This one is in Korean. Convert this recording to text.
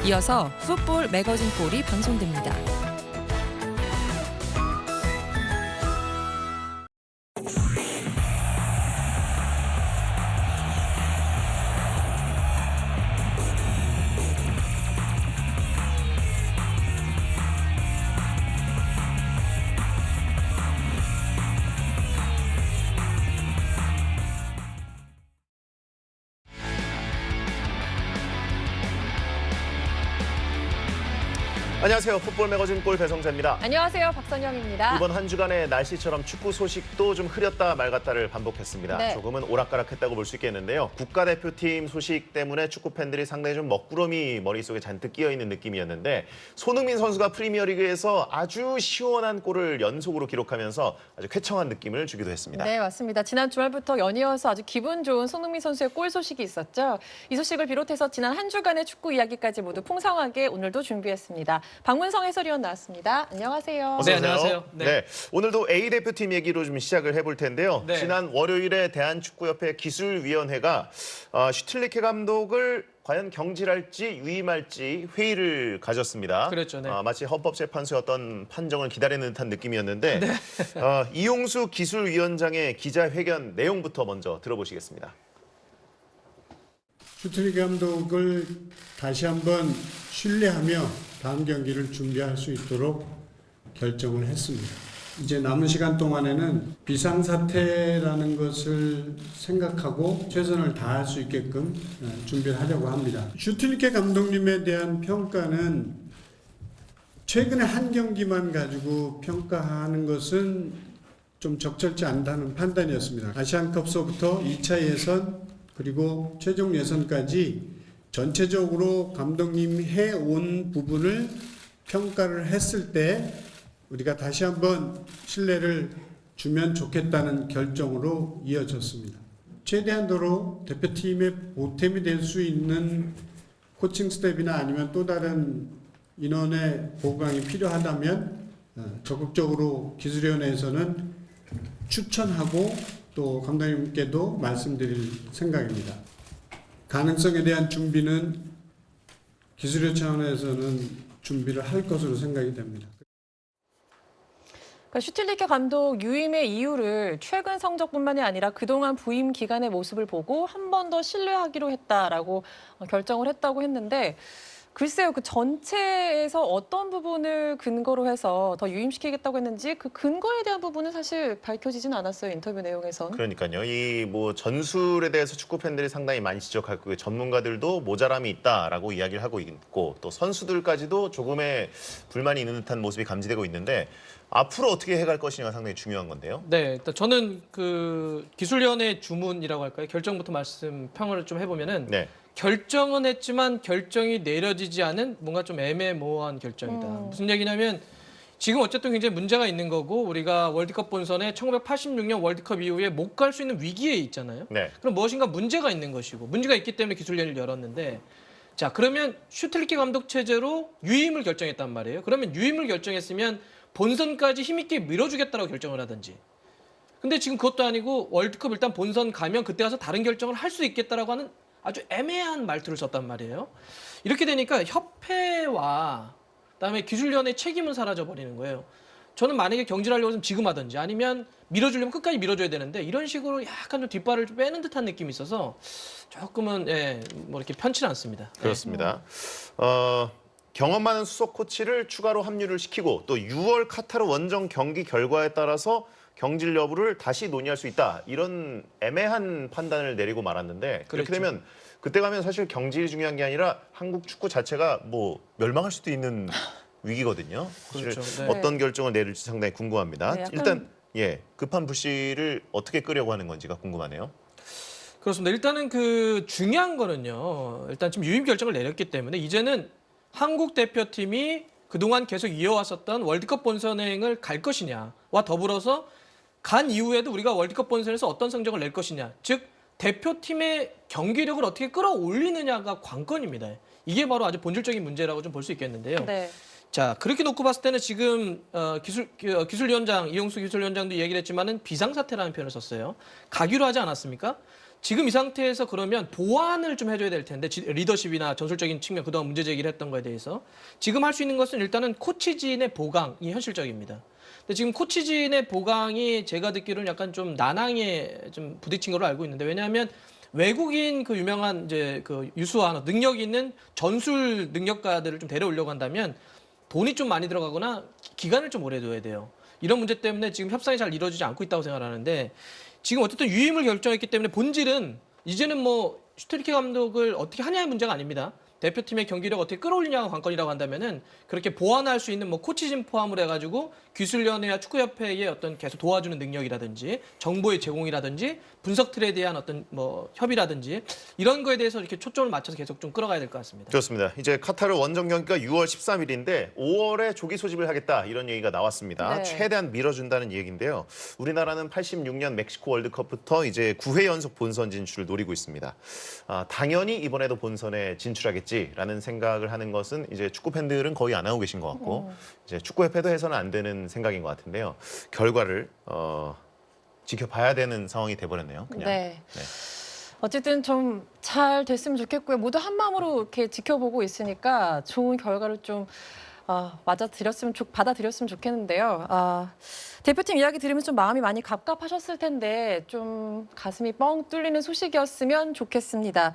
이어서 풋볼 매거진 골이 방송됩니다. 안녕하세요. 풋볼 매거진 골 배성재입니다. 안녕하세요. 박선영입니다. 이번 한 주간의 날씨처럼 축구 소식도 좀 흐렸다 맑았다를 반복했습니다. 네. 조금은 오락가락했다고 볼 수 있겠는데요. 국가대표팀 소식 때문에 축구 팬들이 상당히 좀 먹구름이 머릿속에 잔뜩 끼어있는 느낌이었는데 손흥민 선수가 프리미어리그에서 아주 시원한 골을 연속으로 기록하면서 아주 쾌청한 느낌을 주기도 했습니다. 네, 맞습니다. 지난 주말부터 연이어서 아주 기분 좋은 손흥민 선수의 골 소식이 있었죠. 이 소식을 비롯해서 지난 한 주간의 축구 이야기까지 모두 풍성하게 오늘도 준비했습니다. 박문성 해설위원 나왔습니다. 안녕하세요. 어서 오세요. 네, 안녕하세요. 네. 오늘도 A 대표팀 얘기로 좀 시작을 해볼 텐데요. 네. 지난 월요일에 대한축구협회 기술위원회가 슈틸리케 감독을 과연 경질할지 유임할지 회의를 가졌습니다. 그랬죠, 네. 마치 헌법재판소의 어떤 판정을 기다리는 듯한 느낌이었는데 이용수 기술위원장의 기자회견 내용부터 먼저 들어보시겠습니다. 슈틸리케 감독을 다시 한번 신뢰하며 다음 경기를 준비할 수 있도록 결정을 했습니다. 이제 남은 시간 동안에는 비상사태라는 것을 생각하고 최선을 다할 수 있게끔 준비를 하려고 합니다. 슈틸리케 감독님에 대한 평가는 최근에 한 경기만 가지고 평가하는 것은 좀 적절치 않다는 판단이었습니다. 아시안컵서부터 2차 예선 그리고 최종 예선까지 전체적으로 감독님이 해온 부분을 평가를 했을 때 우리가 다시 한번 신뢰를 주면 좋겠다는 결정으로 이어졌습니다. 최대한도로 대표팀의 보탬이 될 수 있는 코칭 스텝이나 아니면 또 다른 인원의 보강이 필요하다면 적극적으로 기술위원회에서는 추천하고 또 감독님께도 말씀드릴 생각입니다. 가능성에 대한 준비는 기술위원 차원에서는 준비를 할 것으로 생각이 됩니다. 그러니까 슈틸리케 감독 유임의 이유를 최근 성적뿐만이 아니라 그동안 부임 기간의 모습을 보고 한 번 더 신뢰하기로 했다라고 결정을 했다고 했는데 글쎄요, 그 전체에서 어떤 부분을 근거로 해서 더 유임시키겠다고 했는지 그 근거에 대한 부분은 사실 밝혀지진 않았어요, 인터뷰 내용에선. 그러니까요. 이 전술에 대해서 축구 팬들이 상당히 많이 지적하고 전문가들도 모자람이 있다라고 이야기를 하고 있고 또 선수들까지도 조금의 불만이 있는 듯한 모습이 감지되고 있는데 앞으로 어떻게 해갈 것이냐가 상당히 중요한 건데요. 네, 일단 저는 그 기술위원회 주문이라고 할까요? 결정부터 평을 좀 해보면은 네. 결정은 했지만 결정이 내려지지 않은 뭔가 좀 애매모호한 결정이다. 무슨 얘기냐면 지금 어쨌든 굉장히 문제가 있는 거고 우리가 월드컵 본선에 1986년 월드컵 이후에 못 갈 수 있는 위기에 있잖아요. 네. 그럼 무엇인가 문제가 있는 것이고 문제가 있기 때문에 기술위원회를 열었는데 자 그러면 슈틸리케 감독 체제로 유임을 결정했단 말이에요. 그러면 유임을 결정했으면 본선까지 힘있게 밀어주겠다라고 결정을 하든지. 근데 지금 그것도 아니고 월드컵 일단 본선 가면 그때 가서 다른 결정을 할 수 있겠다라고 하는 아주 애매한 말투를 썼단 말이에요. 이렇게 되니까 협회와 그다음에 기술위원회의 책임은 사라져버리는 거예요. 저는 만약에 경질하려고 하면 지금 하든지 아니면 밀어주려면 끝까지 밀어줘야 되는데 이런 식으로 약간 좀 뒷발을 좀 빼는 듯한 느낌이 있어서 조금은 뭐 이렇게 편치는 않습니다. 그렇습니다. 경험 많은 수석 코치를 추가로 합류를 시키고 또 6월 카타르 원정 경기 결과에 따라서 경질 여부를 다시 논의할 수 있다. 이런 애매한 판단을 내리고 말았는데 그렇게 그랬죠. 되면 그때 가면 사실 경질이 중요한 게 아니라 한국 축구 자체가 뭐 멸망할 수도 있는 위기거든요. 사실 그렇죠. 네. 어떤 결정을 내릴지 상당히 궁금합니다. 네, 약간... 일단 급한 불씨를 어떻게 끄려고 하는 건지가 궁금하네요. 그렇습니다. 일단은 그 중요한 거는요. 일단 지금 유임 결정을 내렸기 때문에 이제는 한국 대표팀이 그동안 계속 이어왔었던 월드컵 본선행을 갈 것이냐와 더불어서 간 이후에도 우리가 월드컵 본선에서 어떤 성적을 낼 것이냐. 즉 대표팀의 경기력을 어떻게 끌어올리느냐가 관건입니다. 이게 바로 아주 본질적인 문제라고 좀 볼 수 있겠는데요. 네. 자 그렇게 놓고 봤을 때는 지금 기술위원장 이용수 기술위원장도 얘기를 했지만은 비상사태라는 표현을 썼어요. 가기로 하지 않았습니까? 지금 이 상태에서 그러면 보완을 좀 해줘야 될 텐데 리더십이나 전술적인 측면 그동안 문제 제기를 했던 거에 대해서 지금 할 수 있는 것은 일단은 코치진의 보강이 현실적입니다. 근데 지금 코치진의 보강이 제가 듣기로는 약간 좀 난항에 좀 부딪힌 걸로 알고 있는데 왜냐하면 외국인 그 유명한 이제 그 유수한 능력 있는 전술 능력가들을 좀 데려오려고 한다면 돈이 좀 많이 들어가거나 기간을 좀 오래 둬야 돼요. 이런 문제 때문에 지금 협상이 잘 이루어지지 않고 있다고 생각하는데 지금 어쨌든 유임을 결정했기 때문에 본질은 이제는 뭐 슈틸리케 감독을 어떻게 하냐의 문제가 아닙니다. 대표팀의 경기력 어떻게 끌어올리냐가 관건이라고 한다면은 그렇게 보완할 수 있는 뭐 코치진 포함을 해가지고 기술위원회와 축구협회의 어떤 계속 도와주는 능력이라든지 정보의 제공이라든지 분석 틀에 대한 어떤 뭐 협의라든지 이런 거에 대해서 이렇게 초점을 맞춰서 계속 좀 끌어가야 될 것 같습니다. 좋습니다. 이제 카타르 원정 경기가 6월 13일인데 5월에 조기 소집을 하겠다 이런 얘기가 나왔습니다. 네. 최대한 밀어준다는 얘기인데요. 우리나라는 86년 멕시코 월드컵부터 이제 9회 연속 본선 진출을 노리고 있습니다. 당연히 이번에도 본선에 진출하겠지라는 생각을 하는 것은 이제 축구 팬들은 거의 안 하고 계신 것 같고 이제 축구협회도 해서는 안 되는 생각인 것 같은데요. 결과를 지켜봐야 되는 상황이 돼버렸네요. 그냥. 네. 네. 어쨌든 좀 잘 됐으면 좋겠고요. 모두 한 마음으로 이렇게 지켜보고 있으니까 좋은 결과를 좀 받아들였으면 좋겠는데요. 대표팀 이야기 들으면서 좀 마음이 많이 갑갑하셨을 텐데 좀 가슴이 뻥 뚫리는 소식이었으면 좋겠습니다.